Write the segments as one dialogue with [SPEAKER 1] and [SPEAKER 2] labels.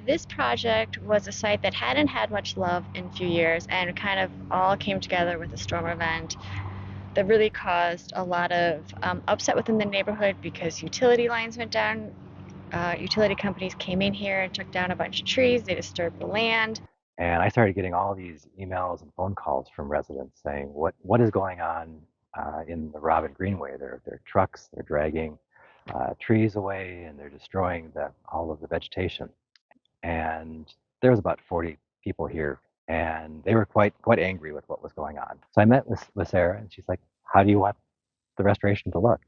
[SPEAKER 1] This project was a site that hadn't had much love in a few years and kind of all came together with a storm event that really caused a lot of upset within the neighborhood because utility lines went down. Utility companies came in here and took down a bunch of trees. They disturbed the land.
[SPEAKER 2] And I started getting all these emails and phone calls from residents saying, what is going on in the Robin Greenway? Their trucks, they're dragging trees away and they're destroying all of the vegetation. And there was about 40 people here, and they were quite angry with what was going on. So I met with Sarah, and she's like, "How do you want the restoration to look?"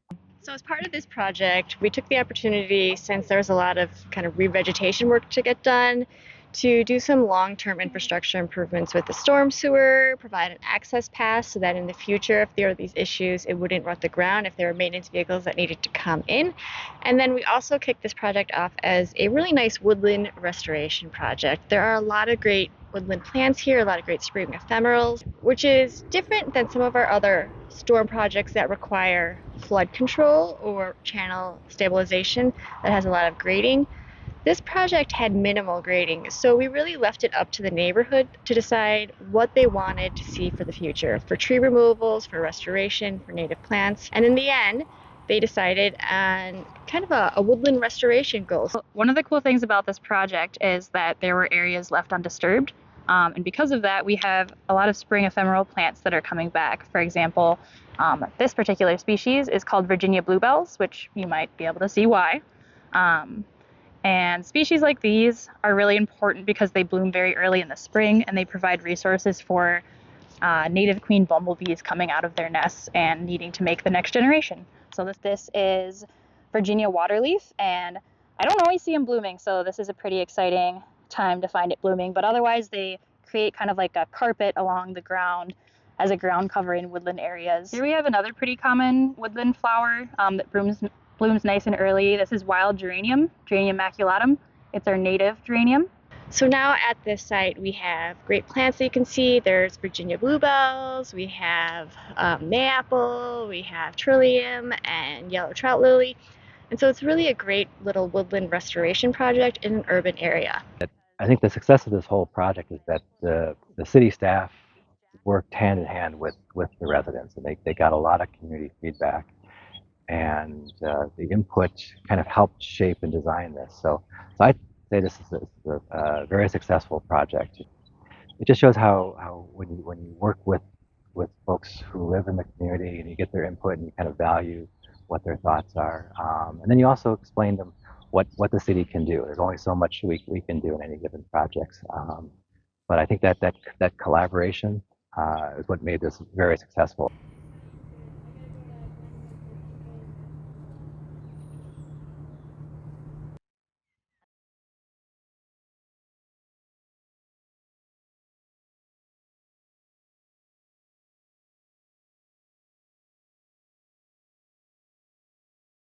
[SPEAKER 1] So, as part of this project, we took the opportunity, since there was a lot of kind of revegetation work to get done, to do some long term infrastructure improvements with the storm sewer, provide an access pass so that in the future, if there are these issues, it wouldn't rut the ground if there were maintenance vehicles that needed to come in. And then we also kicked this project off as a really nice woodland restoration project. There are a lot of great woodland plants here, a lot of great spring ephemerals, which is different than some of our other storm projects that require flood control or channel stabilization that has a lot of grading. This project had minimal grading, so we really left it up to the neighborhood to decide what they wanted to see for the future, for tree removals, for restoration, for native plants. And in the end, they decided on kind of a woodland restoration goal.
[SPEAKER 3] One of the cool things about this project is that there were areas left undisturbed. And because of that, we have a lot of spring ephemeral plants that are coming back. For example, this particular species is called Virginia bluebells, which you might be able to see why. And species like these are really important because they bloom very early in the spring and they provide resources for native queen bumblebees coming out of their nests and needing to make the next generation. So this is Virginia waterleaf, and I don't always see them blooming, so this is a pretty exciting time to find it blooming. But otherwise, they create kind of like a carpet along the ground as a ground cover in woodland areas. Here we have another pretty common woodland flower that blooms nice and early. This is wild geranium, Geranium maculatum. It's our native geranium.
[SPEAKER 1] So now at this site, we have great plants that you can see. There's Virginia bluebells, we have mayapple, we have trillium and yellow trout lily. And so it's really a great little woodland restoration project in an urban area.
[SPEAKER 2] I think the success of this whole project is that the city staff worked hand in hand with the residents, and they got a lot of community feedback, and the input kind of helped shape and design this. So I'd say this is a very successful project. It just shows how when you work with folks who live in the community and you get their input and you kind of value what their thoughts are, and then you also explain them what the city can do. There's only so much we can do in any given project, but I think that collaboration is what made this very successful.